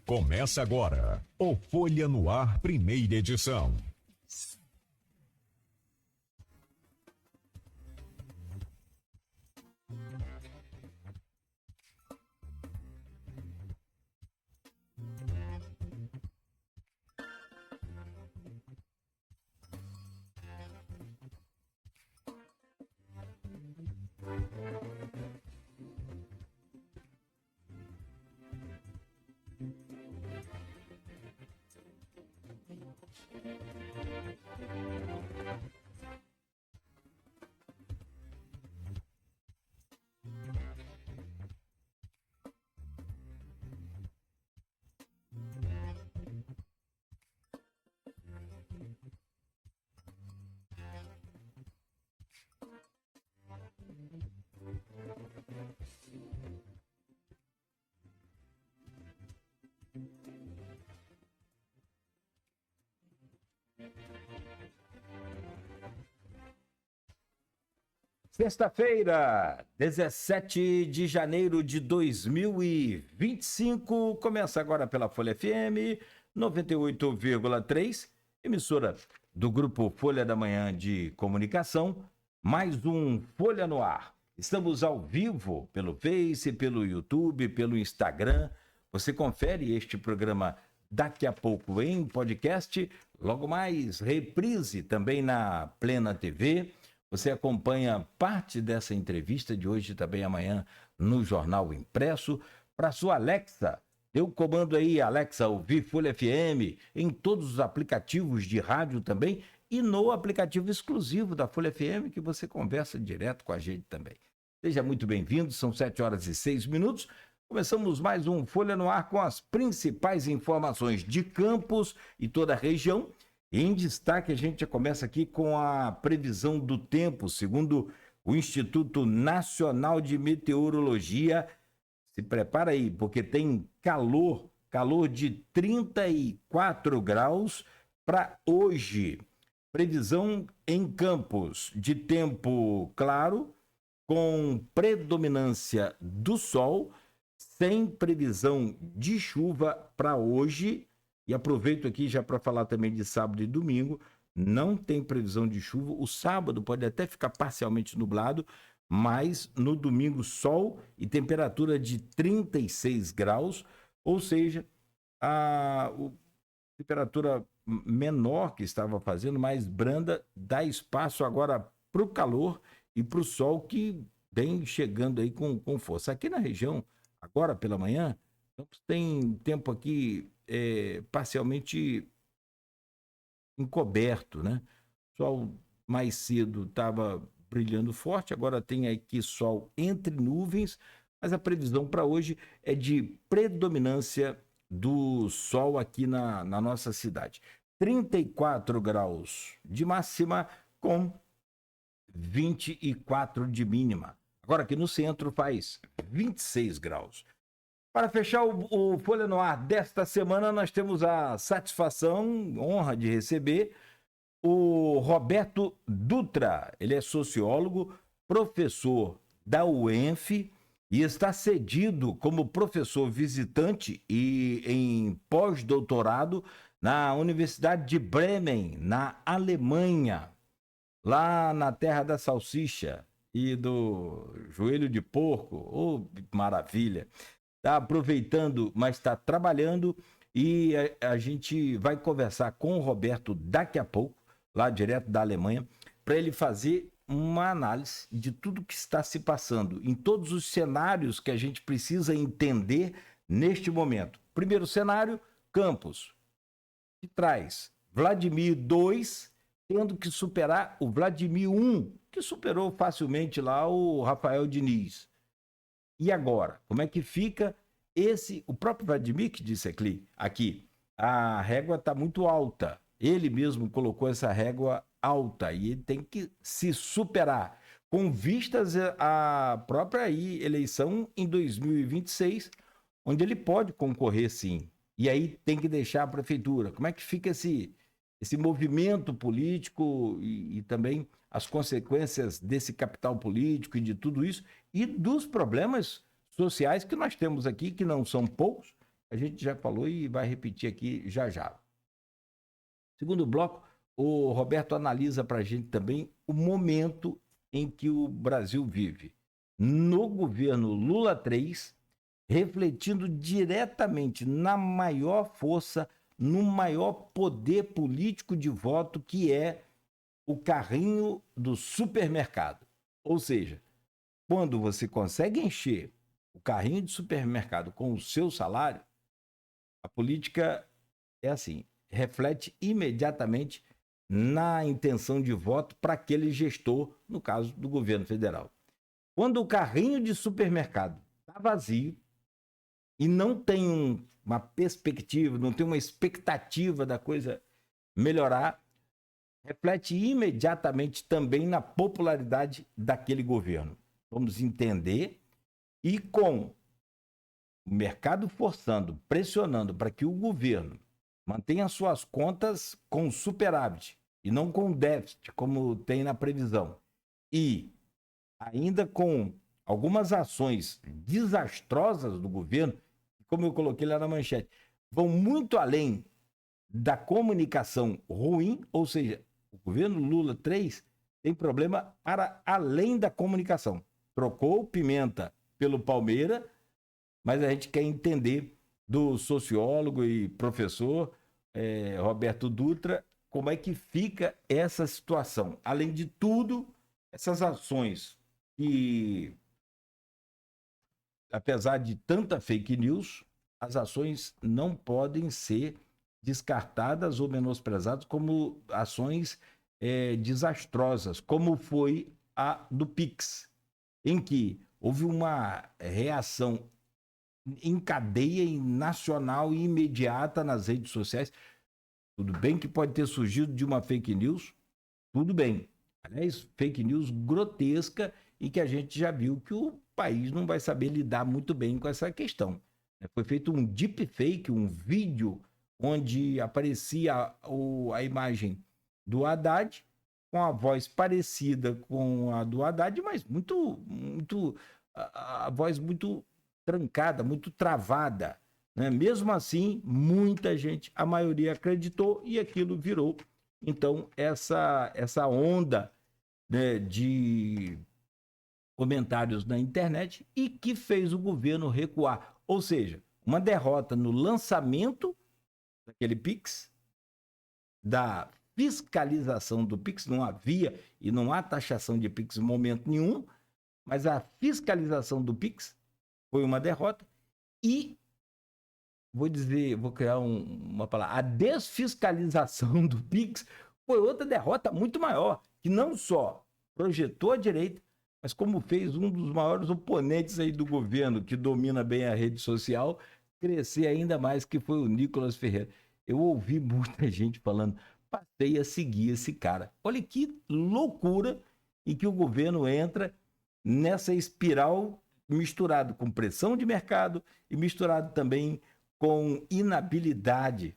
Começa agora o Folha no Ar, primeira edição. Sexta-feira, 17 de janeiro de 2025, começa agora pela Folha FM 98,3, emissora do Grupo Folha da Manhã de Comunicação, mais um Folha no Ar. Estamos ao vivo pelo Face, pelo YouTube, pelo Instagram. Você confere este programa daqui a pouco em podcast, logo mais reprise também na Plena TV. Você acompanha parte dessa entrevista de hoje também amanhã no Jornal Impresso. Para sua Alexa, dê o comando aí, Alexa, ouvir Folha FM em todos os aplicativos de rádio também e no aplicativo exclusivo da Folha FM que você conversa direto com a gente também. Seja muito bem-vindo, são 7h06. Começamos mais um Folha no Ar com as principais informações de Campos e toda a região. Em destaque, a gente já começa aqui com a previsão do tempo, segundo o Instituto Nacional de Meteorologia. Se prepara aí, porque tem calor de 34 graus para hoje. Previsão em Campos de tempo claro, com predominância do sol, sem previsão de chuva para hoje. E aproveito aqui já para falar também de sábado e domingo, não tem previsão de chuva. O sábado pode até ficar parcialmente nublado, mas no domingo sol e temperatura de 36 graus, ou seja, a temperatura menor que estava fazendo, mais branda, dá espaço agora para o calor e para o sol que vem chegando aí com força. Aqui na região, agora pela manhã, tem tempo aqui parcialmente encoberto, né? O sol mais cedo estava brilhando forte, agora tem aqui sol entre nuvens, mas a previsão para hoje é de predominância do sol aqui na nossa cidade. 34 graus de máxima com 24 de mínima. Agora aqui no centro faz 26 graus. Para fechar o Folha no Ar desta semana, nós temos a satisfação, honra de receber o Roberto Dutra. Ele é sociólogo, professor da UENF e está cedido como professor visitante e em pós-doutorado na Universidade de Bremen, na Alemanha, lá na terra da salsicha e do joelho de porco. Oh, maravilha! Está aproveitando, mas está trabalhando e a gente vai conversar com o Roberto daqui a pouco, lá direto da Alemanha, para ele fazer uma análise de tudo que está se passando, em todos os cenários que a gente precisa entender neste momento. Primeiro cenário, Campos, que traz Vladimir II tendo que superar o Vladimir I, que superou facilmente lá o Rafael Diniz. E agora, como é que fica o próprio Vladimir que disse aqui, a régua está muito alta. Ele mesmo colocou essa régua alta e ele tem que se superar com vistas à própria eleição em 2026, onde ele pode concorrer sim. E aí tem que deixar a prefeitura. Como é que fica esse movimento político e também as consequências desse capital político e de tudo isso e dos problemas sociais que nós temos aqui, que não são poucos, a gente já falou e vai repetir aqui já já. Segundo bloco, o Roberto analisa para a gente também o momento em que o Brasil vive. No governo Lula 3, refletindo diretamente na maior força, no maior poder político de voto, que é o carrinho do supermercado. Ou seja, quando você consegue encher o carrinho de supermercado com o seu salário, a política é assim, reflete imediatamente na intenção de voto para aquele gestor, no caso do governo federal. Quando o carrinho de supermercado está vazio e não tem uma perspectiva, não tem uma expectativa da coisa melhorar, reflete imediatamente também na popularidade daquele governo. Vamos entender, e com o mercado forçando, pressionando para que o governo mantenha suas contas com superávit e não com déficit, como tem na previsão, e ainda com algumas ações desastrosas do governo, como eu coloquei lá na manchete, vão muito além da comunicação ruim, ou seja, o governo Lula 3 tem problema para além da comunicação. Trocou o Pimenta pelo Palmeira, mas a gente quer entender do sociólogo e professor Roberto Dutra como é que fica essa situação. Além de tudo, essas ações que, apesar de tanta fake news, as ações não podem ser descartadas ou menosprezadas como ações desastrosas, como foi a do Pix, em que houve uma reação em cadeia nacional e imediata nas redes sociais. Tudo bem que pode ter surgido de uma fake news, tudo bem. Aliás, fake news grotesca e que a gente já viu que o país não vai saber lidar muito bem com essa questão. Foi feito um deepfake, um vídeo onde aparecia a imagem do Haddad com a voz parecida com a do Haddad, mas a voz muito trancada, muito travada, né? Mesmo assim, muita gente, a maioria acreditou e aquilo virou, então, essa onda, né, de comentários na internet e que fez o governo recuar. Ou seja, uma derrota no lançamento daquele Pix, da fiscalização do Pix, não havia e não há taxação de Pix em momento nenhum, mas a fiscalização do Pix foi uma derrota e, vou criar uma palavra, a desfiscalização do Pix foi outra derrota muito maior, que não só projetou a direita, mas como fez um dos maiores oponentes aí do governo, que domina bem a rede social, crescer ainda mais, que foi o Nicolas Ferreira. Eu ouvi muita gente falando, passei a seguir esse cara. Olha que loucura em que o governo entra nessa espiral, misturado com pressão de mercado e misturado também com inabilidade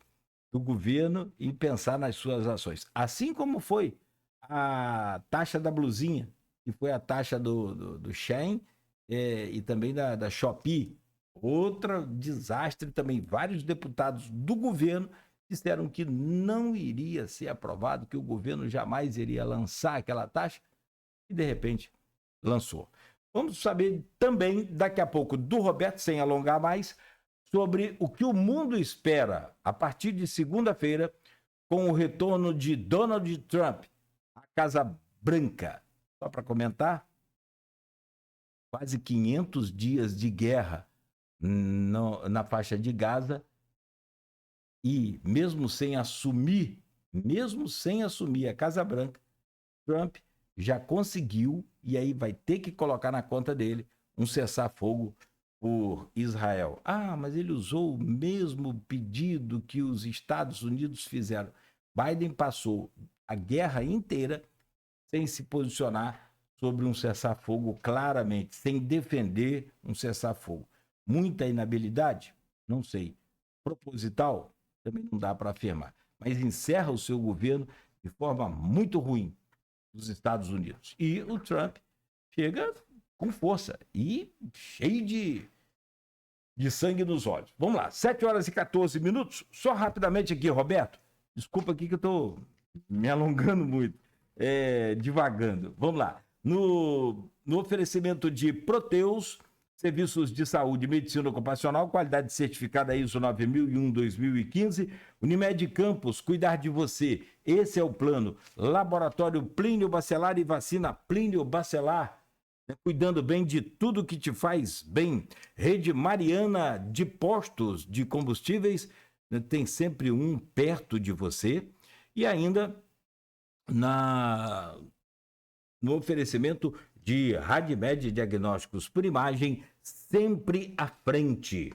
do governo em pensar nas suas ações. Assim como foi a taxa da blusinha, que foi a taxa do Shein e também da Shopee. Outro desastre também. Vários deputados do governo disseram que não iria ser aprovado, que o governo jamais iria lançar aquela taxa e, de repente, lançou. Vamos saber também, daqui a pouco, do Roberto, sem alongar mais, sobre o que o mundo espera a partir de segunda-feira com o retorno de Donald Trump à Casa Branca. Só para comentar, quase 500 dias de guerra na faixa de Gaza e mesmo sem assumir a Casa Branca, Trump já conseguiu, e aí vai ter que colocar na conta dele, um cessar-fogo por Israel. Ah, mas ele usou o mesmo pedido que os Estados Unidos fizeram. Biden passou a guerra inteira sem se posicionar sobre um cessar-fogo claramente, sem defender um cessar-fogo. Muita inabilidade? Não sei. Proposital? Também não dá para afirmar. Mas encerra o seu governo de forma muito ruim dos Estados Unidos. E o Trump chega com força e cheio de sangue nos olhos. Vamos lá, 7 horas e 14 minutos. Só rapidamente aqui, Roberto. Desculpa aqui que eu estou me alongando muito, divagando. Vamos lá. No oferecimento de Proteus, serviços de saúde e medicina ocupacional, qualidade certificada ISO 9001-2015, Unimed Campos, cuidar de você. Esse é o plano. Laboratório Plínio Bacelar e vacina Plínio Bacelar, cuidando bem de tudo que te faz bem. Rede Mariana de postos de combustíveis, tem sempre um perto de você. E ainda no oferecimento de Radmed Diagnósticos por Imagem, sempre à frente.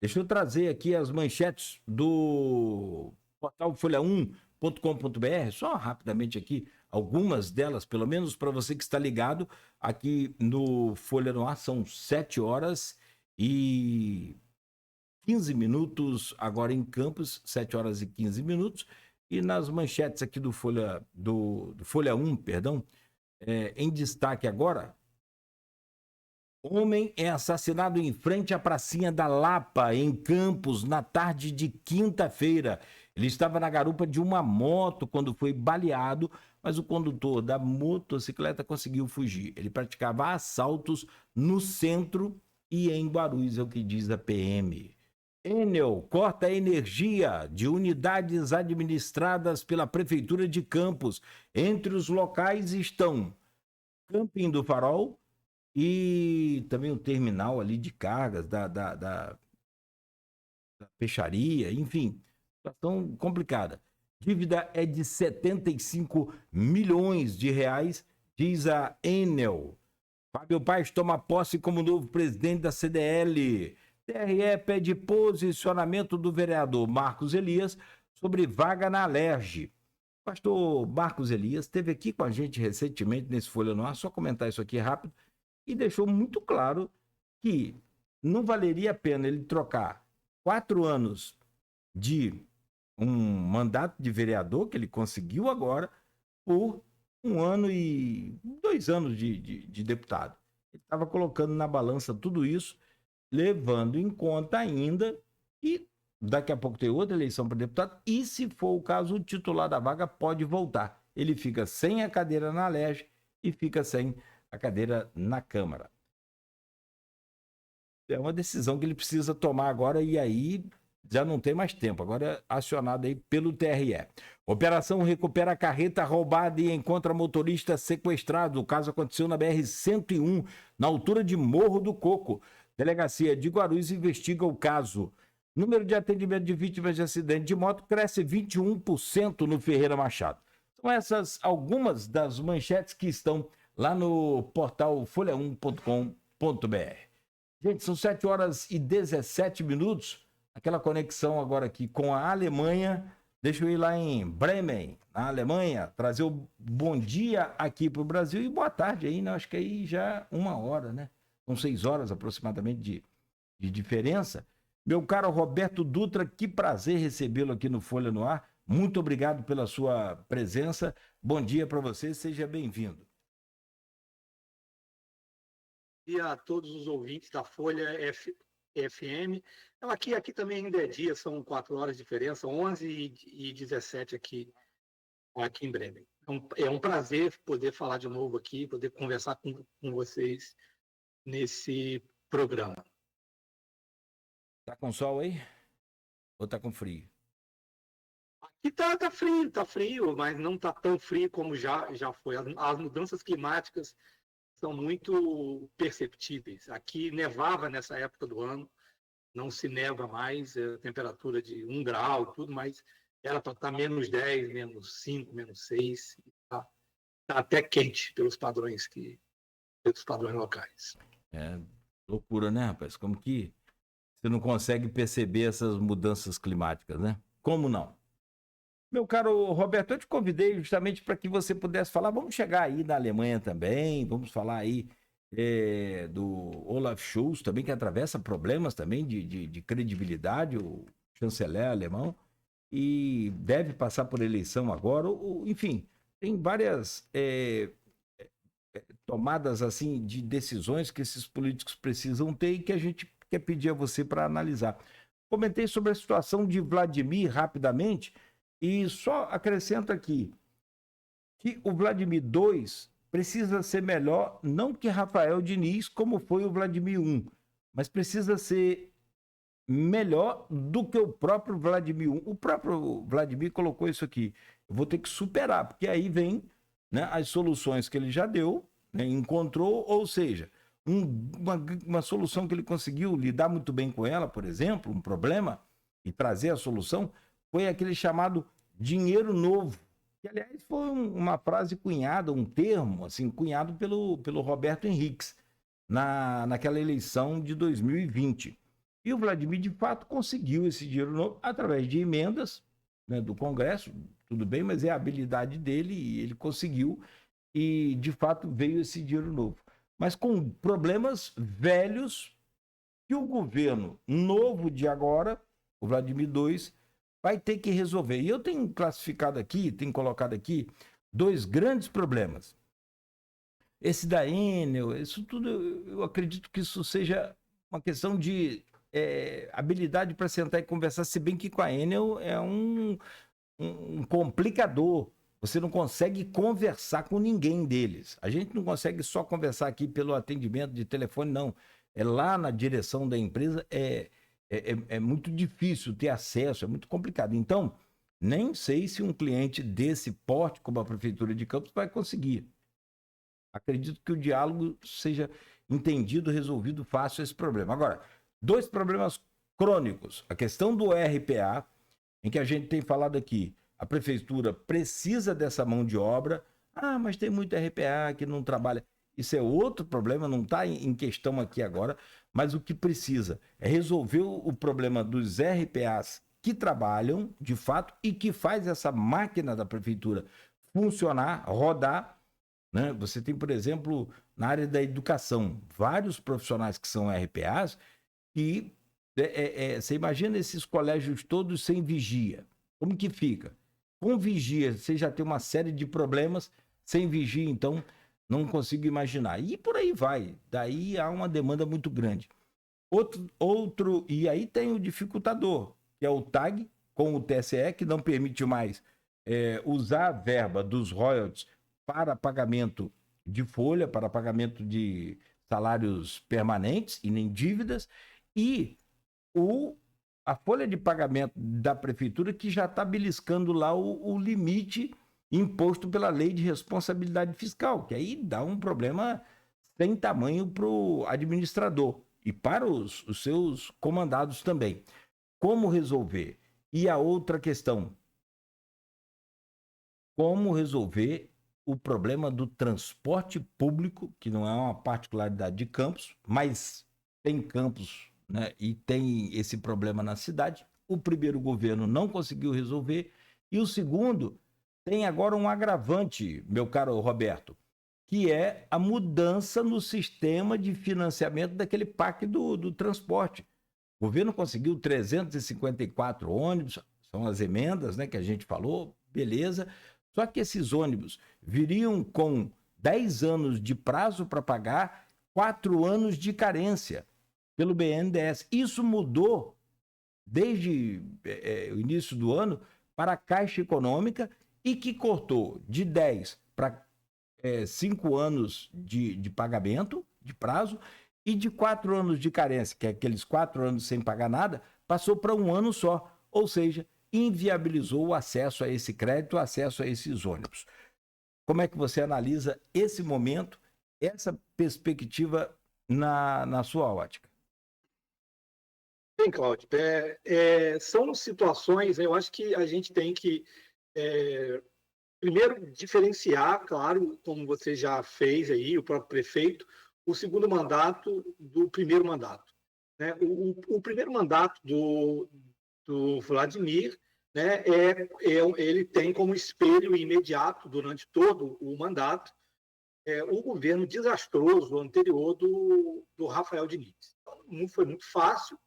Deixa eu trazer aqui as manchetes do portal folha1.com.br, só rapidamente aqui, algumas delas, pelo menos para você que está ligado aqui no Folha no Ar. São 7 horas e 15 minutos agora em Campos, 7 horas e 15 minutos. E nas manchetes aqui do Folha 1, perdão, em destaque agora, homem é assassinado em frente à pracinha da Lapa, em Campos, na tarde de quinta-feira. Ele estava na garupa de uma moto quando foi baleado, mas o condutor da motocicleta conseguiu fugir. Ele praticava assaltos no centro e em Guarulhos, é o que diz a PM. Enel corta a energia de unidades administradas pela Prefeitura de Campos. Entre os locais estão Camping do Farol e também o terminal ali de cargas da peixaria, enfim, situação complicada. Dívida é de 75 milhões de reais, diz a Enel. Fábio Paes toma posse como novo presidente da CDL. TRE pede posicionamento do vereador Marcos Elias sobre vaga na Alerj. Pastor Marcos Elias esteve aqui com a gente recentemente nesse Folha no Ar, só comentar isso aqui rápido, e deixou muito claro que não valeria a pena ele trocar 4 anos de um mandato de vereador, que ele conseguiu agora, por 1 ano e 2 anos de deputado. Ele estava colocando na balança tudo isso, levando em conta ainda que daqui a pouco tem outra eleição para deputado, e se for o caso, o titular da vaga pode voltar. Ele fica sem a cadeira na Alerj e fica sem a cadeira na Câmara. É uma decisão que ele precisa tomar agora, e aí já não tem mais tempo. Agora é acionado aí pelo TRE. Operação recupera a carreta roubada e encontra motorista sequestrado. O caso aconteceu na BR-101, na altura de Morro do Coco. Delegacia de Guarulhos investiga o caso. Número de atendimento de vítimas de acidente de moto cresce 21% no Ferreira Machado. São essas algumas das manchetes que estão lá no portal folha1.com.br. Gente, são 7 horas e 17 minutos. Aquela conexão agora aqui com a Alemanha. Deixa eu ir lá em Bremen, na Alemanha, trazer o bom dia aqui para o Brasil e boa tarde aí, né? Acho que aí já 1 hora, né? São 6 horas aproximadamente de diferença. Meu caro Roberto Dutra, que prazer recebê-lo aqui no Folha no Ar. Muito obrigado pela sua presença. Bom dia para você, seja bem-vindo. Bom dia a todos os ouvintes da Folha FM. Então, aqui também ainda é dia, são 4 horas de diferença, 11 e 17 aqui em Bremen. É um prazer poder falar de novo aqui, poder conversar com vocês nesse programa. Tá com sol aí? Ou tá com frio? Aqui tá frio, mas não tá tão frio como já foi. As mudanças climáticas são muito perceptíveis. Aqui nevava nessa época do ano, não se neva mais, temperatura de 1 grau, tudo, mas era para estar menos 10, menos 5, menos 6. Tá até quente pelos padrões locais. É loucura, né, rapaz? Como que você não consegue perceber essas mudanças climáticas, né? Como não? Meu caro Roberto, eu te convidei justamente para que você pudesse falar. Vamos chegar aí na Alemanha também, vamos falar aí do Olaf Scholz também, que atravessa problemas também de credibilidade, o chanceler alemão, e deve passar por eleição agora. Enfim, tem várias tomadas assim de decisões que esses políticos precisam ter e que a gente quer pedir a você para analisar. Comentei sobre a situação de Vladimir rapidamente e só acrescento aqui que o Vladimir 2 precisa ser melhor, não que Rafael Diniz, como foi o Vladimir 1, mas precisa ser melhor do que o próprio Vladimir 1. O próprio Vladimir colocou isso aqui. Eu vou ter que superar, porque aí vem, né, as soluções que ele já deu, né, encontrou, ou seja, uma solução que ele conseguiu lidar muito bem com ela, por exemplo, um problema, e trazer a solução, foi aquele chamado dinheiro novo. Que, aliás, foi uma frase cunhada, um termo, assim, cunhado pelo Roberto Henriques, naquela eleição de 2020. E o Vladimir, de fato, conseguiu esse dinheiro novo através de emendas, né, do Congresso, tudo bem, mas é a habilidade dele e ele conseguiu, e de fato veio esse dinheiro novo. Mas com problemas velhos que o governo novo de agora, o Vladimir II, vai ter que resolver. E eu tenho classificado aqui, tenho colocado aqui, 2 grandes problemas. Esse da Enel, isso tudo, eu acredito que isso seja uma questão de habilidade para sentar e conversar, se bem que com a Enel é um complicador. Você não consegue conversar com ninguém deles. A gente não consegue só conversar aqui pelo atendimento de telefone, não. É lá na direção da empresa, é muito difícil ter acesso, é muito complicado. Então, nem sei se um cliente desse porte, como a Prefeitura de Campos, vai conseguir. Acredito que o diálogo seja entendido, resolvido fácil esse problema. Agora, 2 problemas crônicos. A questão do RPA, em que a gente tem falado aqui, a prefeitura precisa dessa mão de obra. Ah, mas tem muito RPA que não trabalha. Isso é outro problema, não está em questão aqui agora, mas o que precisa é resolver o problema dos RPAs que trabalham, de fato, e que faz essa máquina da prefeitura funcionar, rodar, né? Você tem, por exemplo, na área da educação, vários profissionais que são RPAs e você imagina esses colégios todos sem vigia. Como que fica? Com vigia, você já tem uma série de problemas. Sem vigia, então, não consigo imaginar. E por aí vai. Daí há uma demanda muito grande. E aí tem o dificultador, que é o TAG, com o TSE, que não permite mais usar a verba dos royalties para pagamento de folha, para pagamento de salários permanentes e nem dívidas, e a folha de pagamento da prefeitura que já está beliscando lá o limite imposto pela lei de responsabilidade fiscal, que aí dá um problema sem tamanho para o administrador e para os seus comandados também. Como resolver? E a outra questão, como resolver o problema do transporte público, que não é uma particularidade de Campos, mas tem Campos, né, e tem esse problema na cidade. O primeiro governo não conseguiu resolver e o segundo tem agora um agravante, meu caro Roberto, que é a mudança no sistema de financiamento daquele PAC do transporte. O governo conseguiu 354 ônibus, são as emendas, né, que a gente falou, beleza. Só que esses ônibus viriam com 10 anos de prazo para pagar, 4 anos de carência pelo BNDES. Isso mudou desde o início do ano para a Caixa Econômica e que cortou de 10 para 5 anos de pagamento, de prazo, e de 4 anos de carência, que é aqueles 4 anos sem pagar nada, passou para 1 ano só. Ou seja, inviabilizou o acesso a esse crédito, o acesso a esses ônibus. Como é que você analisa esse momento, essa perspectiva na sua ótica? Bem, Cláudio, são situações, eu acho que a gente tem que, primeiro, diferenciar, claro, como você já fez aí, o próprio prefeito, o segundo mandato do primeiro mandato. Né? O primeiro mandato do Vladimir, né, ele tem como espelho imediato, durante todo o mandato, o governo desastroso anterior do Rafael Diniz. Então, não foi muito fácil,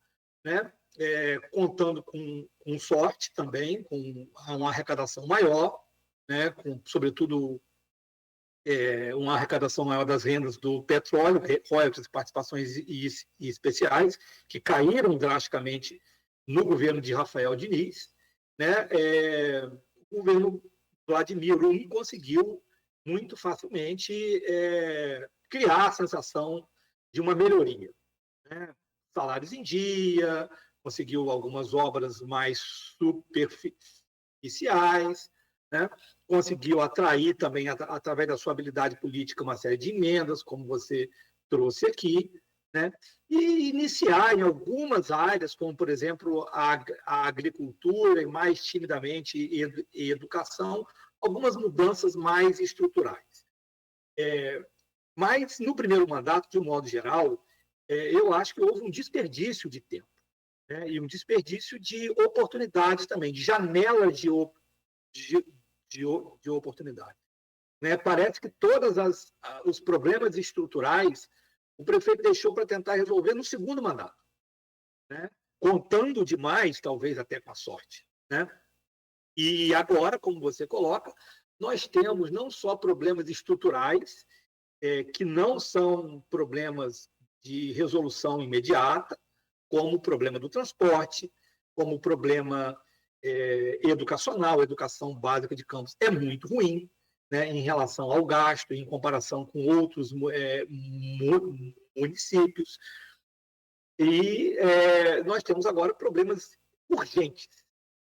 né? Contando com sorte também, com uma arrecadação maior, né? Sobretudo uma arrecadação maior das rendas do petróleo, royalties, participações e especiais, que caíram drasticamente no governo de Rafael Diniz, né? O governo Vladimir I conseguiu muito facilmente criar a sensação de uma melhoria, né? Salários em dia, conseguiu algumas obras mais superficiais, né? Conseguiu atrair também, através da sua habilidade política, uma série de emendas, como você trouxe aqui, né? E iniciar em algumas áreas, como, por exemplo, a agricultura e, mais timidamente, e educação, algumas mudanças mais estruturais. Mas, no primeiro mandato, de um modo geral, eu acho que houve um desperdício de tempo, né? E um desperdício de oportunidades também, de janelas de oportunidade, né? Parece que todos os problemas estruturais o prefeito deixou para tentar resolver no segundo mandato, né? Contando demais, talvez até com a sorte, né? E agora, como você coloca, nós temos não só problemas estruturais, que não são problemas de resolução imediata, como o problema do transporte, como o problema educacional. A educação básica de Campos é muito ruim, né, em relação ao gasto, em comparação com outros municípios. E nós temos agora problemas urgentes,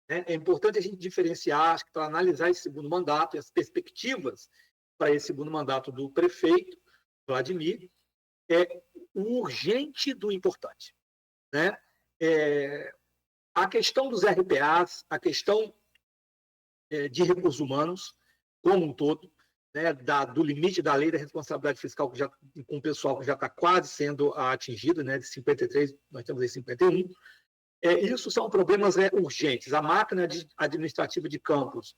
né? É importante a gente diferenciar, acho que, para analisar esse segundo mandato e as perspectivas para esse segundo mandato do prefeito Vladimir, o urgente do importante, né? A questão dos RPAs, a questão de recursos humanos como um todo, né, do limite da lei da responsabilidade fiscal, com o pessoal que já está quase sendo atingido, né, de 53, nós temos aí 51. Isso são problemas urgentes. A máquina administrativa de Campos,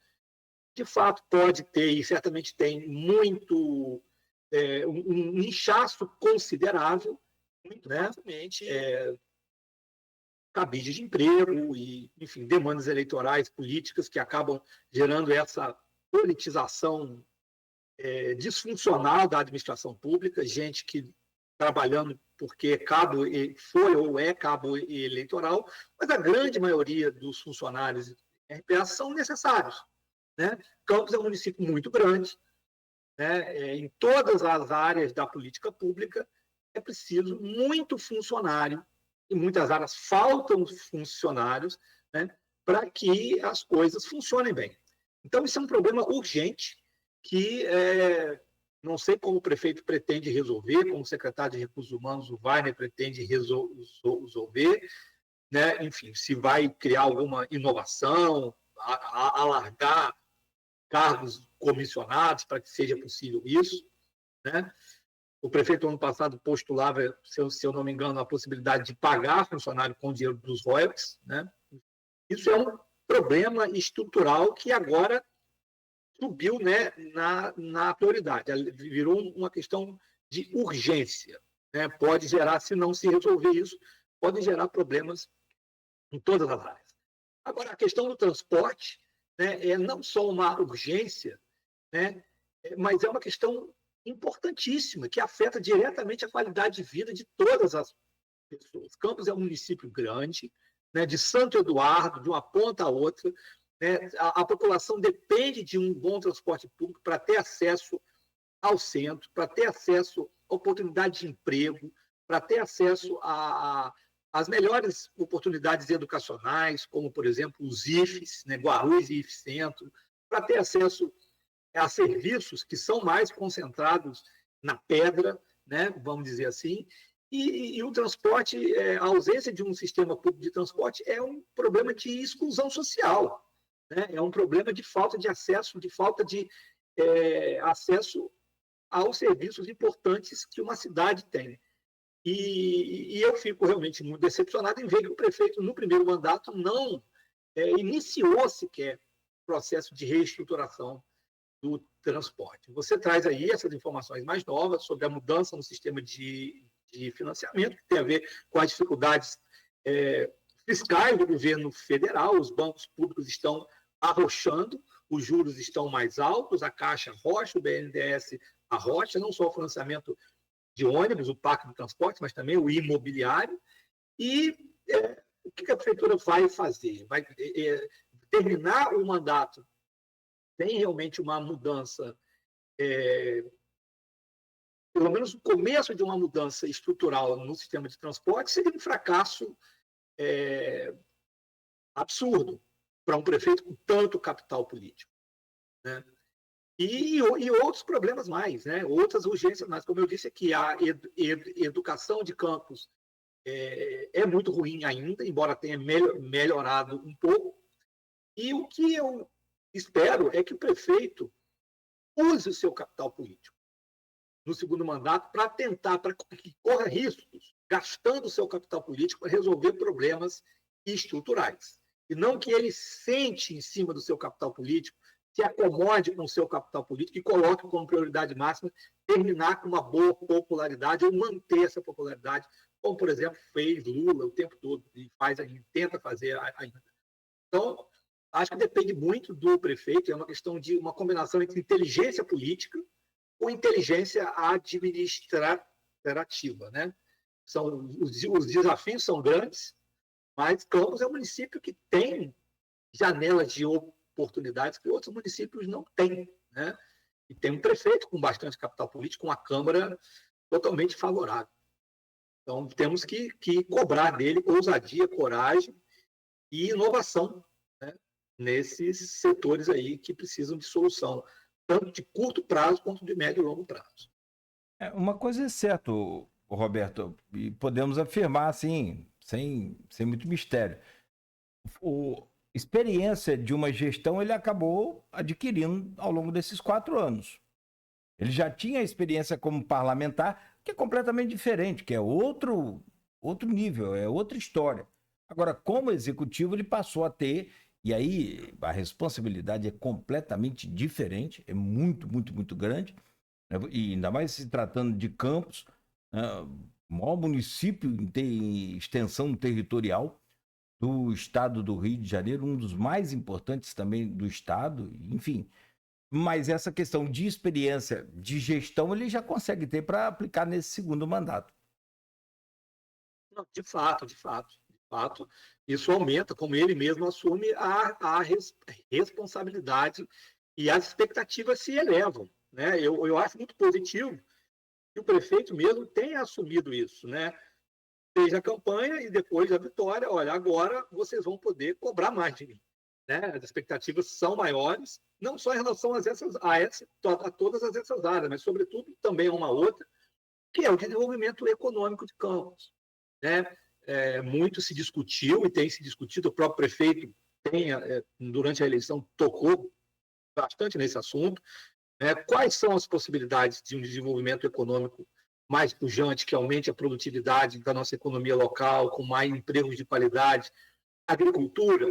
de fato, pode ter, e certamente tem, um inchaço considerável, muito, né? Cabide de emprego e, enfim, demandas eleitorais, políticas, que acabam gerando essa politização disfuncional da administração pública, gente que trabalhando porque foi ou é cabo eleitoral, mas a grande maioria dos funcionários RPA são necessários, né? Campos é um município muito grande, né? Em todas as áreas da política pública é preciso muito funcionário, em muitas áreas faltam funcionários, né, para que as coisas funcionem bem. Então, isso é um problema urgente que não sei como o prefeito pretende resolver, como o secretário de Recursos Humanos, o Wagner, pretende resolver, né? Enfim, se vai criar alguma inovação, alargar cargos comissionados para que seja possível isso, né? O prefeito, ano passado, postulava, se eu não me engano, a possibilidade de pagar funcionário com dinheiro dos royalties, né? Isso é um problema estrutural que agora subiu, né, na prioridade, virou uma questão de urgência, né? Pode gerar, se não se resolver isso, pode gerar problemas em todas as áreas. Agora, a questão do transporte, né, é não só uma urgência, né, mas é uma questão importantíssima, que afeta diretamente a qualidade de vida de todas as pessoas. Campos é um município grande, né, de Santo Eduardo, de uma ponta a outra, né? A população depende de um bom transporte público para ter acesso ao centro, para ter acesso a oportunidade de emprego, para ter acesso às melhores oportunidades educacionais, como, por exemplo, os IFES, né, Guarulhos e IFE Centro, para ter acesso a serviços que são mais concentrados na pedra, né, vamos dizer assim, e o transporte, a ausência de um sistema público de transporte é um problema de exclusão social, né? É um problema de falta de acesso, acesso aos serviços importantes que uma cidade tem. E eu fico realmente muito decepcionado em ver que o prefeito, no primeiro mandato, não iniciou sequer o processo de reestruturação do transporte. Você traz aí essas informações mais novas sobre a mudança no sistema de financiamento, que tem a ver com as dificuldades fiscais do governo federal. Os bancos públicos estão arrochando, os juros estão mais altos, a Caixa arrocha, o BNDES a rocha, não só o financiamento de ônibus, o parque de transporte, mas também o imobiliário. E o que a prefeitura vai fazer? Vai terminar o mandato? Tem realmente uma mudança, pelo menos o começo de uma mudança estrutural no sistema de transporte, seria um fracasso absurdo para um prefeito com tanto capital político, né? E outros problemas mais, né? Outras urgências, mas como eu disse aqui, a educação de campos é muito ruim ainda, embora tenha melhorado um pouco. E o que eu espero é que o prefeito use o seu capital político no segundo mandato para tentar, para que corra riscos, gastando o seu capital político para resolver problemas estruturais. E não que ele sente em cima do seu capital político, se acomode com o seu capital político e coloque como prioridade máxima terminar com uma boa popularidade ou manter essa popularidade, como, por exemplo, fez Lula o tempo todo e tenta fazer ainda. Então, acho que depende muito do prefeito, é uma questão de uma combinação entre inteligência política ou inteligência administrativa, né? Os desafios são grandes, mas Campos é um município que tem janelas de oportunidades que outros municípios não têm, né? E tem um prefeito com bastante capital político, uma Câmara totalmente favorável. Então, temos que cobrar dele ousadia, coragem e inovação, né? Nesses setores aí que precisam de solução, tanto de curto prazo quanto de médio e longo prazo. Uma coisa é certa, Roberto, e podemos afirmar assim, sem muito mistério. A experiência de uma gestão ele acabou adquirindo ao longo desses 4 anos. Ele já tinha experiência como parlamentar, que é completamente diferente, que é outro nível, é outra história. Agora, como executivo, ele passou a ter, e aí a responsabilidade é completamente diferente, é muito, muito, muito grande, né? E ainda mais se tratando de Campos, né? O maior município em extensão territorial do estado do Rio de Janeiro, um dos mais importantes também do estado, enfim. Mas essa questão de experiência de gestão ele já consegue ter para aplicar nesse segundo mandato. Não, de fato. Isso aumenta, como ele mesmo assume, a responsabilidade e as expectativas se elevam, né? Eu acho muito positivo que o prefeito mesmo tenha assumido isso, né? Fez a campanha e depois da vitória, olha, agora vocês vão poder cobrar mais de mim, né? As expectativas são maiores, não só em relação a todas essas áreas, mas sobretudo também a uma outra, que é o desenvolvimento econômico de Campos, né? Muito se discutiu e tem se discutido, o próprio prefeito durante a eleição tocou bastante nesse assunto, né? Quais são as possibilidades de um desenvolvimento econômico mais pujante, que aumente a produtividade da nossa economia local, com mais empregos de qualidade? Agricultura,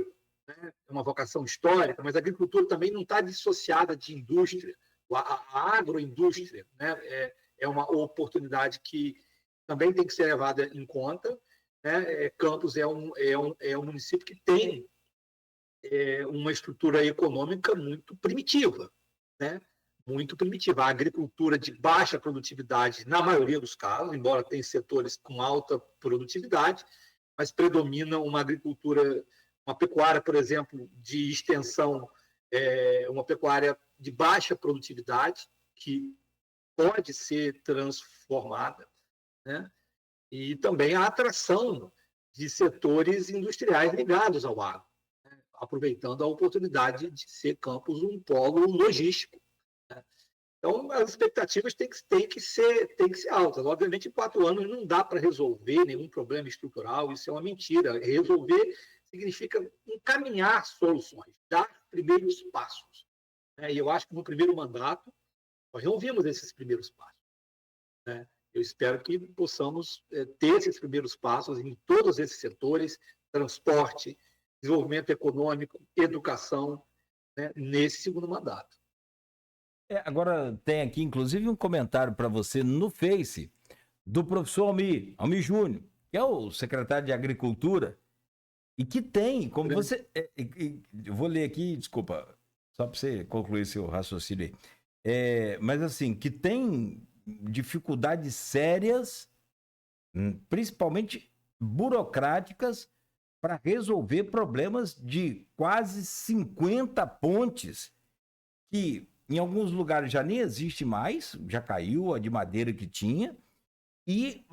né? É uma vocação histórica, mas a agricultura também não está dissociada de indústria. A agroindústria, né? É uma oportunidade que também tem que ser levada em conta, né? Campos é um município que tem uma estrutura econômica muito primitiva, né? Muito primitiva. A agricultura de baixa produtividade, na maioria dos casos, embora tenha setores com alta produtividade, mas predomina uma agricultura, uma pecuária, por exemplo, de extensão, uma pecuária de baixa produtividade, que pode ser transformada, né? E também a atração de setores industriais ligados ao agro, né? Aproveitando a oportunidade de ser Campos um polo logístico, né? Então, as expectativas têm que ser altas. Obviamente, em 4 anos não dá para resolver nenhum problema estrutural, isso é uma mentira. Resolver significa encaminhar soluções, dar primeiros passos, né? E eu acho que no primeiro mandato nós não vimos esses primeiros passos, né? Eu espero que possamos ter esses primeiros passos em todos esses setores, transporte, desenvolvimento econômico, educação, né, nesse segundo mandato. Agora tem aqui, inclusive, um comentário para você no Face do professor Almir Júnior, que é o secretário de Agricultura, e que tem, como você... eu vou ler aqui, desculpa, só para você concluir seu raciocínio aí. mas assim, que tem dificuldades sérias, principalmente burocráticas, para resolver problemas de quase 50 pontes que em alguns lugares já nem existe mais, já caiu a de madeira que tinha, e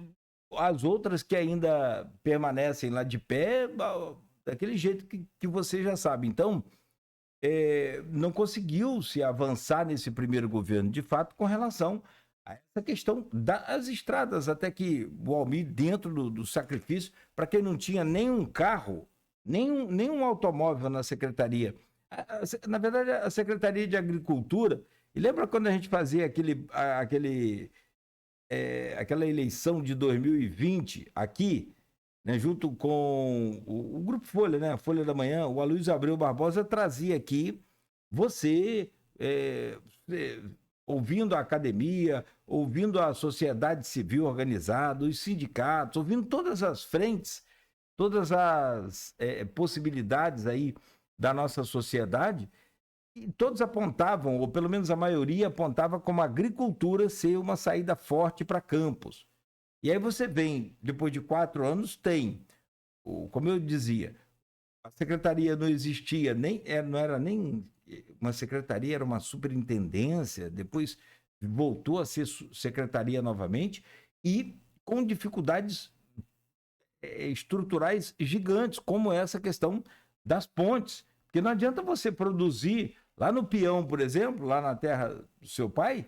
as outras que ainda permanecem lá de pé, daquele jeito que você já sabe. Então, não conseguiu se avançar nesse primeiro governo, de fato, com relação a essa questão das estradas, até que o Almir, dentro do sacrifício, para quem não tinha nenhum carro, nenhum automóvel na secretaria, na verdade, a Secretaria de Agricultura, e lembra quando a gente fazia aquela eleição de 2020 aqui, né, junto com o Grupo Folha, né, a Folha da Manhã, o Aloysio Abreu Barbosa trazia aqui você, ouvindo a academia, ouvindo a sociedade civil organizada, os sindicatos, ouvindo todas as frentes, todas as possibilidades aí da nossa sociedade, e todos apontavam, ou pelo menos a maioria apontava, como a agricultura ser uma saída forte para Campos. E aí você vem, depois de 4 anos, como eu dizia, a secretaria não existia, não era nem uma secretaria, era uma superintendência, depois voltou a ser secretaria novamente, e com dificuldades estruturais gigantes, como essa questão das pontes. Porque não adianta você produzir lá no Peão, por exemplo, lá na terra do seu pai,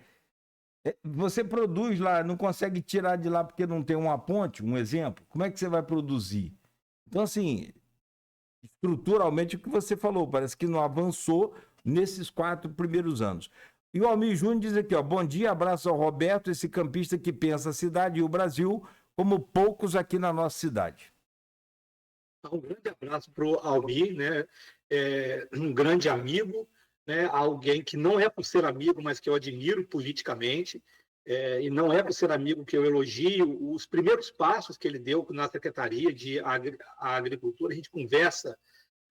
você produz lá, não consegue tirar de lá porque não tem uma ponte, um exemplo. Como é que você vai produzir? Então, assim, estruturalmente, o que você falou, parece que não avançou nesses 4 primeiros anos. E o Almir Júnior diz aqui, ó, bom dia, abraço ao Roberto, esse campista que pensa a cidade e o Brasil como poucos aqui na nossa cidade. Um grande abraço para o Almir, né? Um grande amigo, né? Alguém que não é por ser amigo, mas que eu admiro politicamente, e não é por ser amigo que eu elogio os primeiros passos que ele deu na Secretaria de Agricultura. A gente conversa,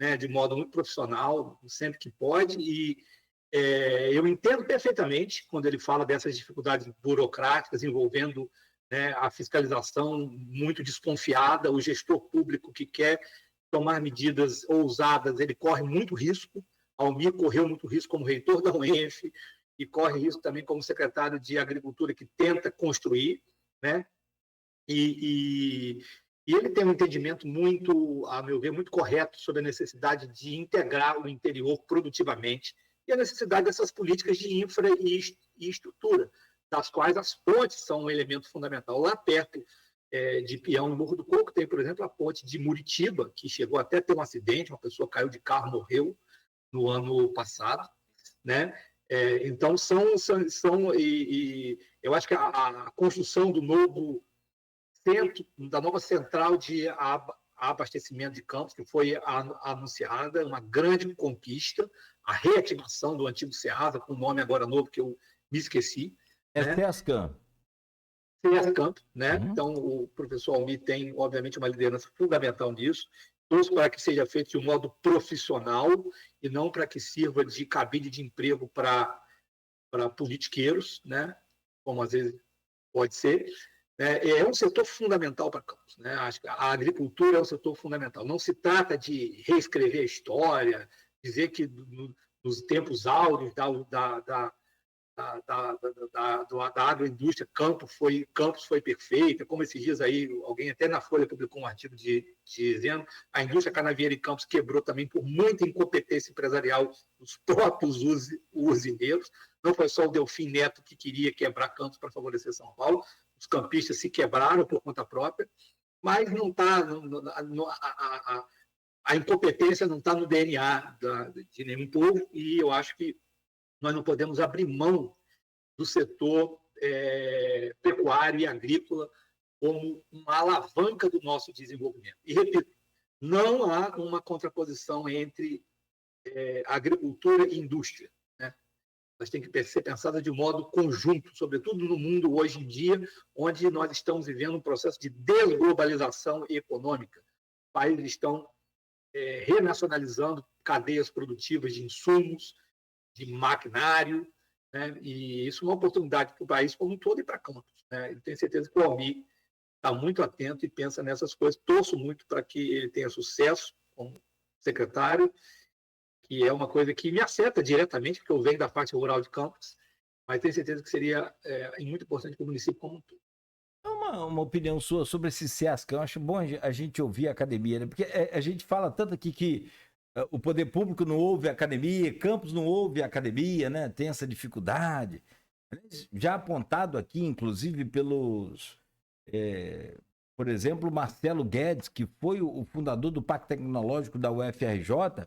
né, de modo muito profissional, sempre que pode, e eu entendo perfeitamente quando ele fala dessas dificuldades burocráticas envolvendo, né, a fiscalização muito desconfiada, o gestor público que quer tomar medidas ousadas, ele corre muito risco. Almir correu muito risco como reitor da UENF e corre risco também como secretário de Agricultura, que tenta construir, né? E ele tem um entendimento muito, a meu ver, muito correto sobre a necessidade de integrar o interior produtivamente e a necessidade dessas políticas de infra e estrutura, das quais as pontes são um elemento fundamental. Lá perto de Peão, no Morro do Coco, tem, por exemplo, a ponte de Muritiba, que chegou até a ter um acidente, uma pessoa caiu de carro, morreu no ano passado, né? Então, eu acho que a construção do novo centro, da nova central de abastecimento de Campos, que foi anunciada, uma grande conquista, a reativação do antigo Ceasa, com um nome agora novo que eu me esqueci. Tescam. Tescam, né? Então, o professor Almir tem, obviamente, uma liderança fundamental nisso. Torço para que seja feito de um modo profissional e não para que sirva de cabide de emprego para politiqueiros, né? Como às vezes pode ser. É um setor fundamental para Campos, né? Acho que a agricultura é um setor fundamental. Não se trata de reescrever a história, dizer que nos tempos áureos da agroindústria Campos foi perfeita, como esses dias aí, alguém até na Folha publicou um artigo dizendo a indústria canavieira em Campos quebrou também por muita incompetência empresarial dos próprios usineiros. Não foi só o Delfim Neto que queria quebrar Campos para favorecer São Paulo, os campistas se quebraram por conta própria, mas não está a incompetência não está no DNA de nenhum povo, e eu acho que nós não podemos abrir mão do setor pecuário e agrícola como uma alavanca do nosso desenvolvimento. E, repito, não há uma contraposição entre agricultura e indústria, né? Elas têm que ser pensadas de modo conjunto, sobretudo no mundo hoje em dia, onde nós estamos vivendo um processo de desglobalização econômica. Os países estão renacionalizando cadeias produtivas de insumos, de maquinário, né? E isso é uma oportunidade para o país como um todo e para Campos, né? Eu tenho certeza que o Almir está muito atento e pensa nessas coisas. Torço muito para que ele tenha sucesso como secretário, que é uma coisa que me afeta diretamente, porque eu venho da parte rural de Campos, mas tenho certeza que seria muito importante para o município como um todo. É uma opinião sua sobre esse SESC. Eu acho bom a gente ouvir a academia, né? Porque a gente fala tanto aqui que o poder público não ouve a academia, Campos não ouve a academia, né? Tem essa dificuldade. Já apontado aqui, inclusive, pelos, por exemplo, Marcelo Guedes, que foi o fundador do Parque Tecnológico da UFRJ,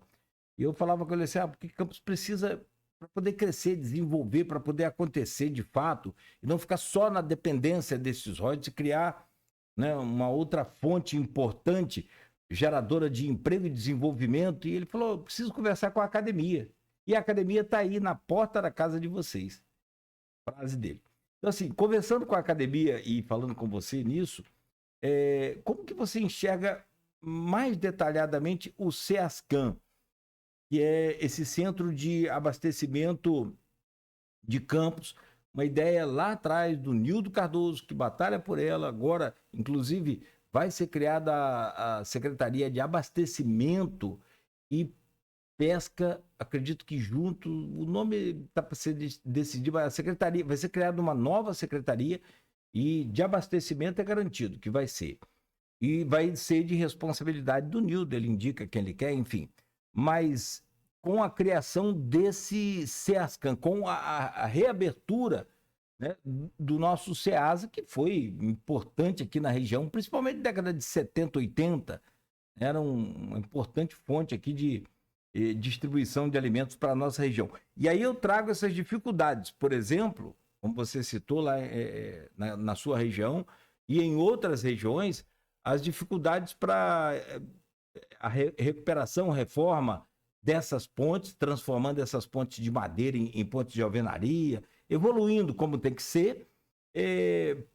e eu falava com ele assim, porque Campos precisa, para poder crescer, desenvolver, para poder acontecer de fato, e não ficar só na dependência desses royalties, criar, né, uma outra fonte importante, geradora de emprego e desenvolvimento. E ele falou, preciso conversar com a academia. E a academia está aí na porta da casa de vocês. Frase dele. Então, assim, conversando com a academia e falando com você nisso, como que você enxerga mais detalhadamente o SEASCAM, que é esse centro de abastecimento de Campos, uma ideia lá atrás do Nildo Cardoso, que batalha por ela, agora, inclusive, vai ser criada a Secretaria de Abastecimento e Pesca, acredito que junto, o nome está para ser decidido, a secretaria, vai ser criada uma nova secretaria e de abastecimento é garantido que vai ser. E vai ser de responsabilidade do Nildo, ele indica quem ele quer, enfim. Mas com a criação desse SEASCAM, com a reabertura, né, do nosso SEASA, que foi importante aqui na região, principalmente na década de 70, 80, era uma importante fonte aqui de distribuição de alimentos para a nossa região. E aí eu trago essas dificuldades, por exemplo, como você citou lá na sua região e em outras regiões, as dificuldades para a recuperação, reforma dessas pontes, transformando essas pontes de madeira em pontes de alvenaria, evoluindo como tem que ser,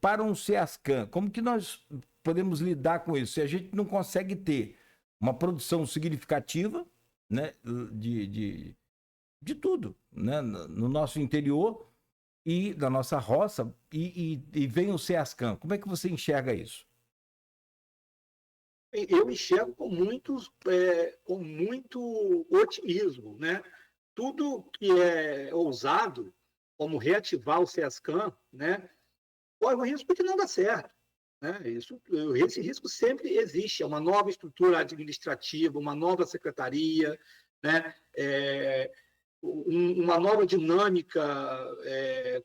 para um SEASCAM. Como que nós podemos lidar com isso? Se a gente não consegue ter uma produção significativa, né, de tudo, né, no nosso interior e da nossa roça, e vem o SEASCAM. Como é que você enxerga isso? Eu enxergo com muito otimismo, né? Tudo que é ousado, como reativar o SEASCAM, né, corre o risco de não dar certo, né? Esse risco sempre existe. É uma nova estrutura administrativa, uma nova secretaria, né? Uma nova dinâmica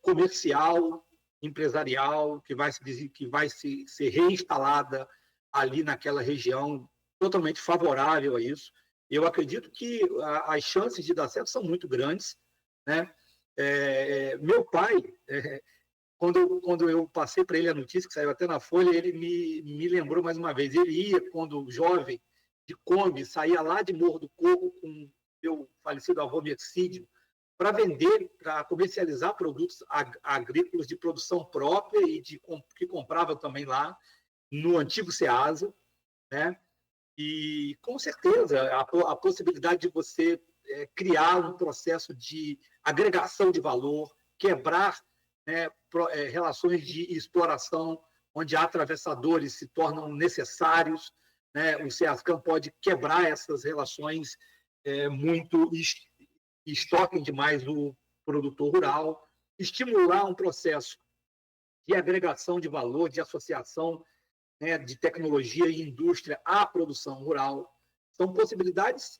comercial, empresarial, que vai ser reinstalada ali naquela região, totalmente favorável a isso. Eu acredito que as chances de dar certo são muito grandes, né? Meu pai, quando eu passei para ele a notícia, que saiu até na Folha, ele me lembrou mais uma vez. Ele ia, quando jovem, de Kombi, saía lá de Morro do Coco com meu falecido avô Mercídio, para vender, para comercializar produtos agrícolas de produção própria e que comprava também lá no antigo SEASA, né? E, com certeza, a possibilidade de você criar um processo de agregação de valor, quebrar, né, relações de exploração, onde atravessadores se tornam necessários, né? O SEASCAM pode quebrar essas relações muito estoquem demais o produtor rural, estimular um processo de agregação de valor, de associação, né, de tecnologia e indústria à produção rural. São possibilidades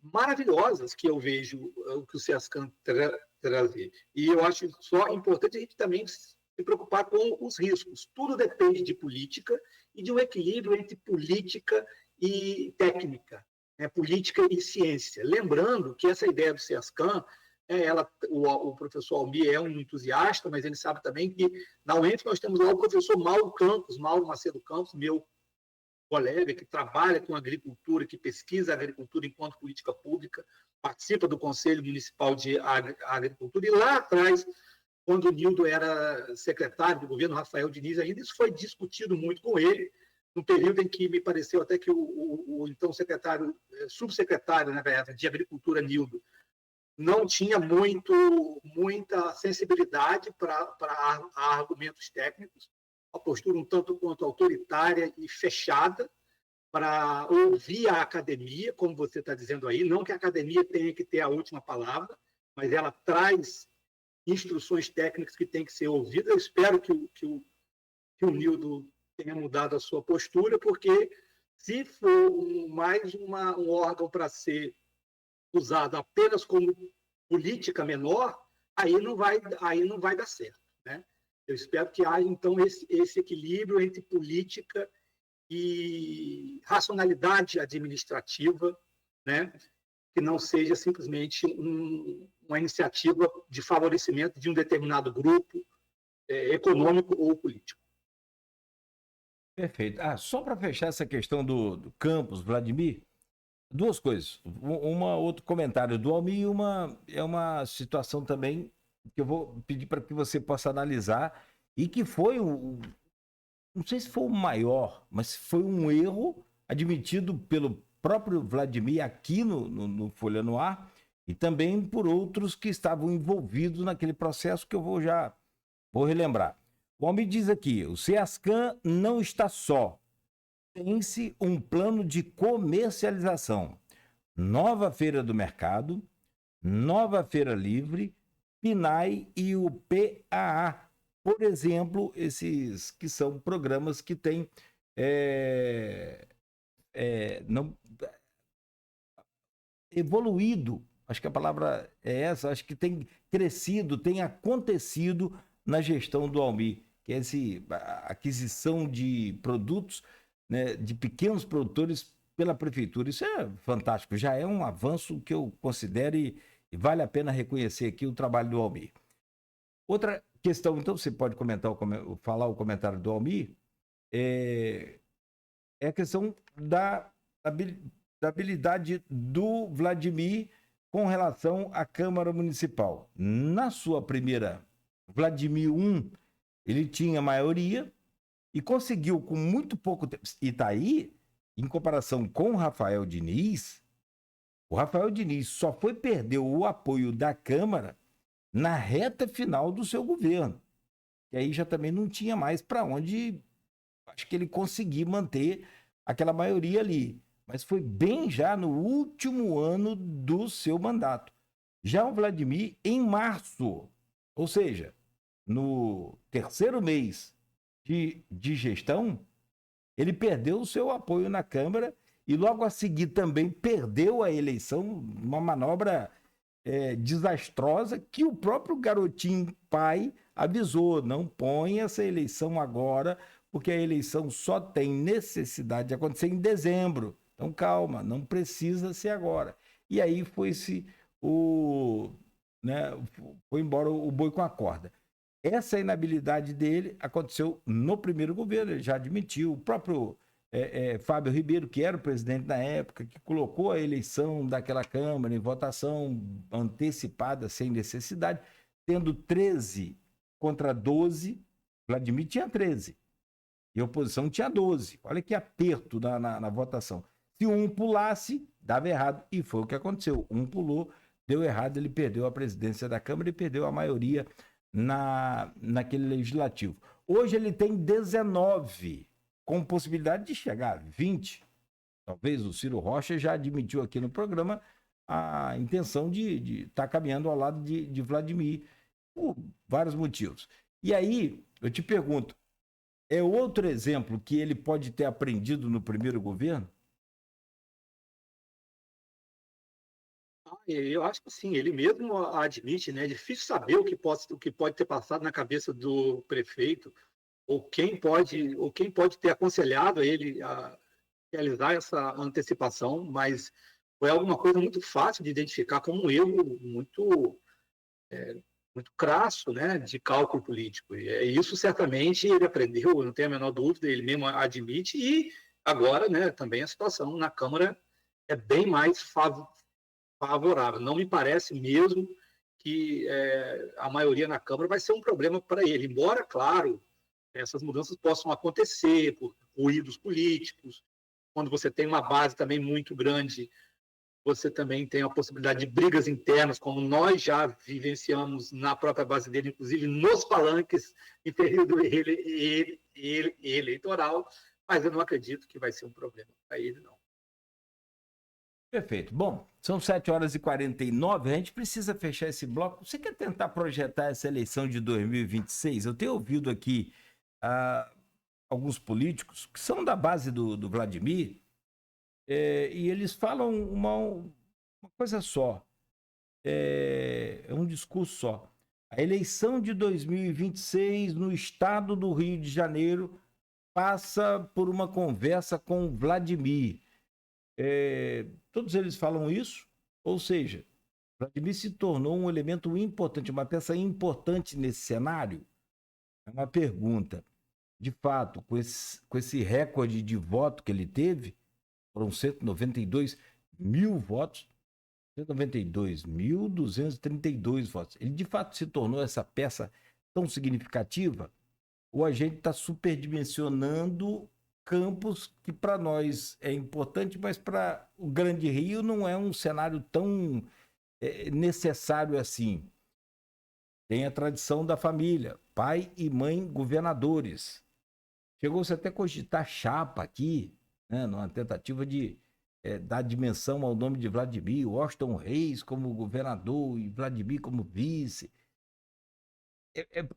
maravilhosas que eu vejo que o SEASCAM trazer. E eu acho só importante a gente também se preocupar com os riscos. Tudo depende de política e de um equilíbrio entre política e técnica, né, política e ciência. Lembrando que essa ideia do SEASCAM, o professor Almir é um entusiasta, mas ele sabe também que na UENF nós temos lá o professor Mauro Macedo Campos, meu colega, que trabalha com agricultura, que pesquisa a agricultura enquanto política pública, participa do Conselho Municipal de Agricultura, e lá atrás, quando o Nildo era secretário do governo Rafael Diniz, ainda isso foi discutido muito com ele, no período em que me pareceu até que o então subsecretário, na verdade, de Agricultura, Nildo, não tinha muita sensibilidade para argumentos técnicos, uma postura um tanto quanto autoritária e fechada para ouvir a academia, como você está dizendo aí, não que a academia tenha que ter a última palavra, mas ela traz instruções técnicas que têm que ser ouvidas. Eu espero que o Nildo tenha mudado a sua postura, porque se for mais um órgão para ser usado apenas como política menor, aí não vai dar certo, né? Eu espero que haja, então, esse equilíbrio entre política e racionalidade administrativa, né? Que não seja simplesmente uma iniciativa de favorecimento de um determinado grupo econômico ou político. Perfeito. Só para fechar essa questão do campus, Vladimir, duas coisas. Outro comentário do Almir e é uma situação também que eu vou pedir para que você possa analisar e que foi não sei se foi o maior, mas foi um erro admitido pelo próprio Vladimir aqui no Folha no Ar e também por outros que estavam envolvidos naquele processo que eu vou relembrar. O Almir diz aqui, o SEASCAN não está só. Tem-se um plano de comercialização. Nova Feira do Mercado, Nova Feira Livre, PNAE e o PAA. Por exemplo, esses que são programas que têm evoluído, acho que a palavra é essa, acho que tem crescido, tem acontecido na gestão do Almir, que é a aquisição de produtos, né, de pequenos produtores pela prefeitura. Isso é fantástico, já é um avanço que eu considero e vale a pena reconhecer aqui o trabalho do Almir. Outra questão, então, você pode falar o comentário do Almir, é a questão da habilidade do Vladimir com relação à Câmara Municipal. Na sua primeira, Vladimir 1, ele tinha maioria e conseguiu com muito pouco tempo. E está aí, em comparação com o Rafael Diniz só foi perder o apoio da Câmara na reta final do seu governo. E aí já também não tinha mais para onde, acho que ele conseguiu manter aquela maioria ali. Mas foi bem já no último ano do seu mandato. Já o Vladimir, em março, ou seja, no terceiro mês de gestão, ele perdeu o seu apoio na Câmara e logo a seguir também perdeu a eleição, uma manobra desastrosa que o próprio garotinho pai avisou, não põe essa eleição agora, porque a eleição só tem necessidade de acontecer em dezembro. Então calma, não precisa ser agora. E aí foi embora o boi com a corda. Essa inabilidade dele aconteceu no primeiro governo, ele já admitiu. O próprio Fábio Ribeiro, que era o presidente na época, que colocou a eleição daquela Câmara em votação antecipada, sem necessidade, tendo 13 contra 12, Vladimir tinha 13 e a oposição tinha 12. Olha que aperto na votação. Se um pulasse, dava errado, e foi o que aconteceu. Um pulou, deu errado, ele perdeu a presidência da Câmara e perdeu a maioria naquele legislativo. Hoje ele tem 19, com possibilidade de chegar a 20. Talvez o Ciro Rocha já admitiu aqui no programa a intenção de estar caminhando ao lado de Vladimir, por vários motivos. E aí, eu te pergunto, é outro exemplo que ele pode ter aprendido no primeiro governo? Eu acho que sim, ele mesmo admite, né? É difícil saber o que pode ter passado na cabeça do prefeito, ou quem pode ter aconselhado ele a realizar essa antecipação, mas foi alguma coisa muito fácil de identificar como um erro muito crasso, né, de cálculo político. E isso certamente ele aprendeu, eu não tenho a menor dúvida, ele mesmo admite, e agora, né, também a situação na Câmara é bem mais favorável. Não me parece mesmo que a maioria na Câmara vai ser um problema para ele, embora, claro, essas mudanças possam acontecer por ruídos políticos, quando você tem uma base também muito grande você também tem a possibilidade de brigas internas, como nós já vivenciamos na própria base dele, inclusive nos palanques em período eleitoral, mas eu não acredito que vai ser um problema para ele, não. Perfeito. Bom, são 7h49, a gente precisa fechar esse bloco. Você quer tentar projetar essa eleição de 2026? Eu tenho ouvido aqui alguns políticos que são da base do Vladimir, e eles falam uma coisa só, é um discurso só. A eleição de 2026 no estado do Rio de Janeiro passa por uma conversa com Vladimir. Todos eles falam isso, ou seja, Vladimir se tornou um elemento importante, uma peça importante nesse cenário? É uma pergunta. De fato, com esse recorde de voto que ele teve, foram 192 mil votos, 192.232 votos. Ele de fato se tornou essa peça tão significativa? Ou a gente está superdimensionando Campos, que para nós é importante, mas para o Grande Rio não é um cenário tão necessário assim? Tem a tradição da família, pai e mãe governadores. Chegou-se até a cogitar chapa aqui, né, numa tentativa de dar dimensão ao nome de Vladimir, Washington Reis como governador e Vladimir como vice.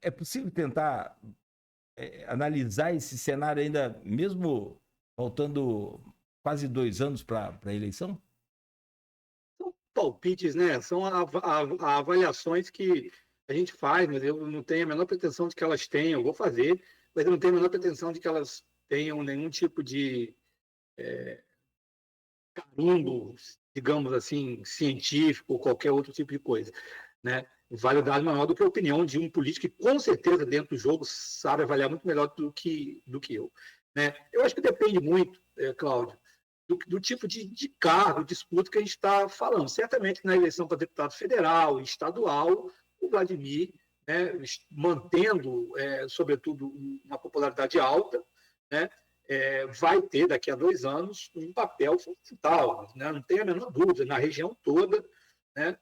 É possível tentar analisar esse cenário ainda, mesmo faltando quase 2 anos para a eleição? São palpites, né? São avaliações que a gente faz, mas eu não tenho a menor pretensão de que elas tenham. Eu vou fazer, mas eu não tenho a menor pretensão de que elas tenham nenhum tipo de carimbo, digamos assim, científico ou qualquer outro tipo de coisa, né? Validade maior do que a opinião de um político que, com certeza, dentro do jogo, sabe avaliar muito melhor do que eu, né? Eu acho que depende muito, Cláudio, do tipo de cargo, disputa que a gente está falando. Certamente, na eleição para deputado federal e estadual, o Vladimir, né, mantendo, sobretudo, uma popularidade alta, né, vai ter, daqui a 2 anos, um papel fundamental, né? Não tenho a menor dúvida, na região toda, né,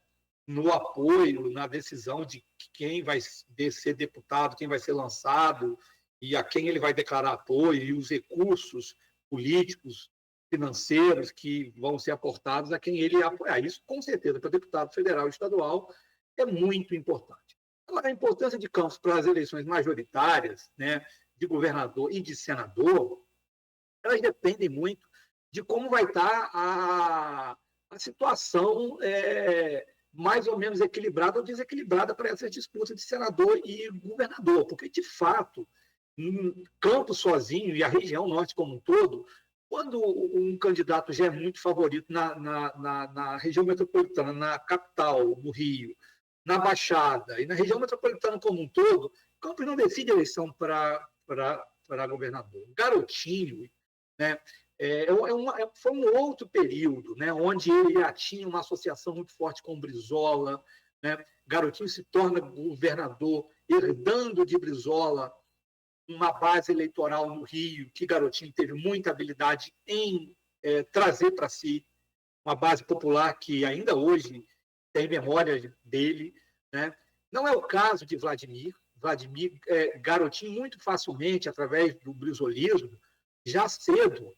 no apoio, na decisão de quem vai ser deputado, quem vai ser lançado e a quem ele vai declarar apoio, e os recursos políticos, financeiros que vão ser aportados a quem ele apoiar. Isso, com certeza, para deputado federal e estadual, é muito importante. Agora, a importância de Campos para as eleições majoritárias, né, de governador e de senador, elas dependem muito de como vai estar a situação mais ou menos equilibrada ou desequilibrada para essa disputa de senador e governador, porque, de fato, Campos sozinho e a região norte como um todo, quando um candidato já é muito favorito na região metropolitana, na capital, no Rio, na Baixada e na região metropolitana como um todo, Campos não decide a eleição para governador. Garotinho, né? Foi um outro período, né, onde ele já tinha uma associação muito forte com Brizola, né? Garotinho se torna governador, herdando de Brizola uma base eleitoral no Rio, que Garotinho teve muita habilidade em trazer para si, uma base popular que ainda hoje tem memória dele, né? Não é o caso de Vladimir. Garotinho, muito facilmente, através do brizolismo, já cedo,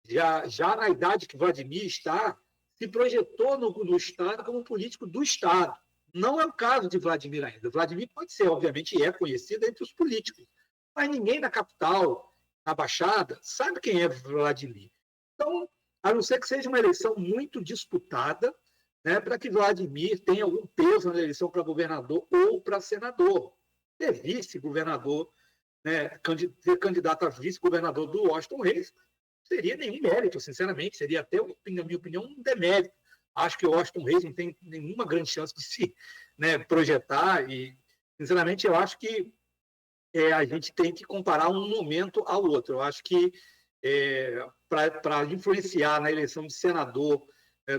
já na idade que Vladimir está, se projetou no Estado como político do Estado. Não é o caso de Vladimir ainda. Vladimir pode ser, obviamente, é conhecido entre os políticos, mas ninguém na capital, na Baixada, sabe quem é Vladimir. Então, a não ser que seja uma eleição muito disputada, né, para que Vladimir tenha algum peso na eleição para governador ou para senador. Ser vice-governador, né, ser candidato a vice-governador do Washington Reis, seria nenhum mérito, sinceramente, seria até, na minha opinião, um demérito. Acho que o Washington Reis não tem nenhuma grande chance de se, né, projetar e, sinceramente, eu acho que a gente tem que comparar um momento ao outro. Eu acho que para influenciar na eleição de senador,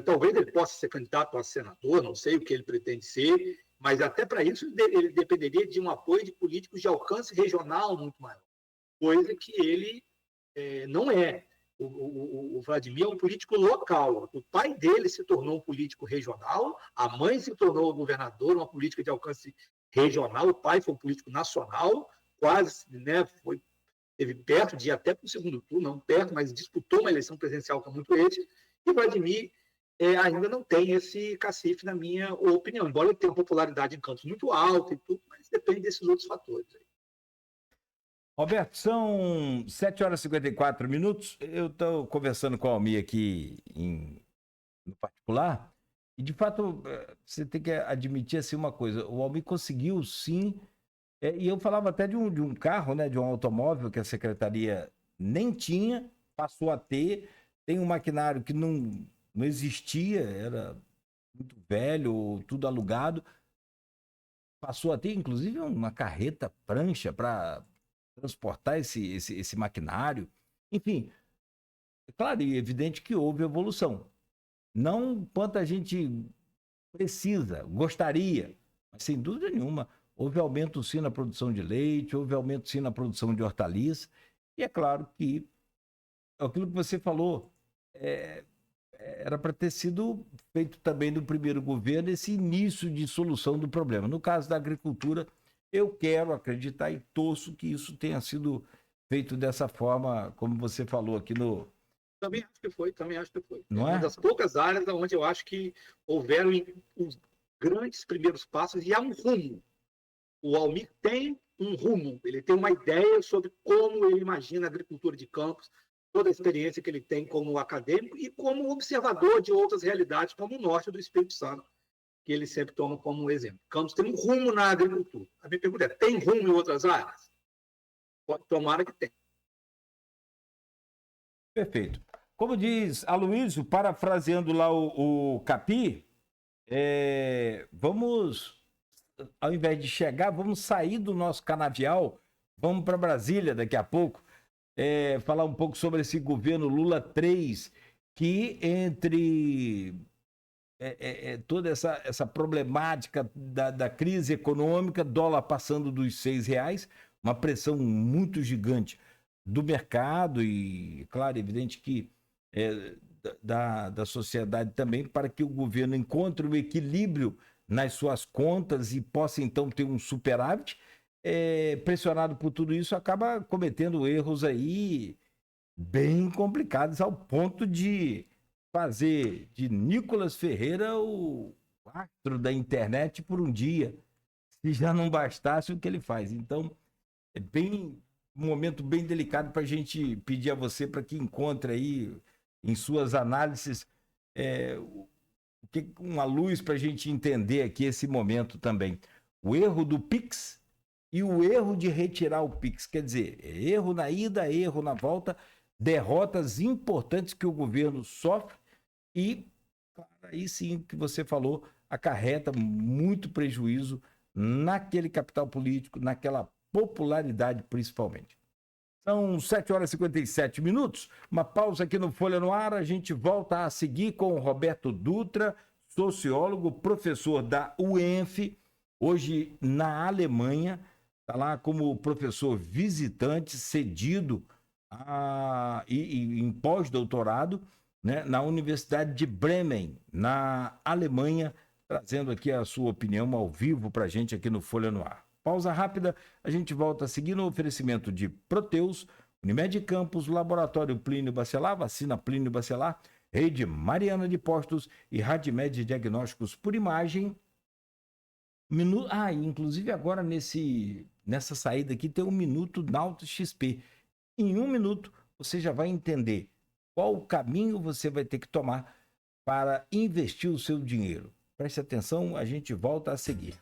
talvez ele possa ser candidato a senador, não sei o que ele pretende ser, mas até para isso ele dependeria de um apoio de políticos de alcance regional muito maior, coisa que ele não é. O Vladimir é um político local. O pai dele se tornou um político regional, a mãe se tornou governadora, uma política de alcance regional, o pai foi um político nacional, quase, né, esteve perto de ir até para o segundo turno, não perto, mas disputou uma eleição presidencial com muito êxito, e Vladimir ainda não tem esse cacife, na minha opinião, embora ele tenha uma popularidade em Campos muito alta e tudo, mas depende desses outros fatores. Roberto, são 7 horas e 54 minutos. Eu estou conversando com a Almir aqui no particular, e de fato você tem que admitir assim, uma coisa: o Almir conseguiu sim, e eu falava até de um carro, né, de um automóvel que a secretaria nem tinha, passou a ter, tem um maquinário que não existia, era muito velho, tudo alugado, passou a ter inclusive uma carreta prancha para transportar esse maquinário. Enfim, é claro e evidente que houve evolução. Não quanto a gente precisa, gostaria, mas sem dúvida nenhuma, houve aumento sim na produção de leite, houve aumento sim na produção de hortaliças, e é claro que aquilo que você falou, era para ter sido feito também no primeiro governo esse início de solução do problema. No caso da agricultura, eu quero acreditar e torço que isso tenha sido feito dessa forma, como você falou aqui no... Também acho que foi. Não uma é? das poucas áreas onde eu acho que houveram os grandes primeiros passos e há um rumo. O Almir tem um rumo, ele tem uma ideia sobre como ele imagina a agricultura de Campos, toda a experiência que ele tem como acadêmico e como observador de outras realidades, como o norte do Espírito Santo, que ele sempre toma como exemplo. Campos tem um rumo na agricultura. A minha pergunta é, tem rumo em outras áreas? Tomara que tenha. Perfeito. Como diz Aloysio, parafraseando lá o Capi, vamos, ao invés de chegar, vamos sair do nosso canavial, vamos para Brasília daqui a pouco, falar um pouco sobre esse governo Lula 3, que entre toda essa problemática da crise econômica, dólar passando dos R$6, uma pressão muito gigante do mercado e, claro, evidente que da sociedade também, para que o governo encontre o equilíbrio nas suas contas e possa, então, ter um superávit, pressionado por tudo isso, acaba cometendo erros aí bem complicados, ao ponto de fazer de Nicolas Ferreira o astro da internet por um dia, se já não bastasse o que ele faz. Então, é um momento bem delicado para a gente pedir a você para que encontre aí, em suas análises, uma luz para a gente entender aqui esse momento também. O erro do Pix e o erro de retirar o Pix. Quer dizer, erro na ida, erro na volta, derrotas importantes que o governo sofre e, aí sim, que você falou, acarreta muito prejuízo naquele capital político, naquela popularidade principalmente. São 7 horas e 57 minutos, uma pausa aqui no Folha no Ar, a gente volta a seguir com o Roberto Dutra, sociólogo, professor da UENF, hoje na Alemanha, está lá como professor visitante, cedido em pós-doutorado, né, na Universidade de Bremen, na Alemanha, trazendo aqui a sua opinião ao vivo para a gente aqui no Folha no Ar. Pausa rápida, a gente volta a seguir no oferecimento de Proteus, Unimed Campos, Laboratório Plínio Bacelar, Vacina Plínio Bacelar, Rede Mariana de Postos e Radmed Diagnósticos por Imagem. Inclusive agora nessa saída aqui tem um minuto Nauto XP. Em 1 minuto você já vai entender qual o caminho você vai ter que tomar para investir o seu dinheiro. Preste atenção, a gente volta a seguir.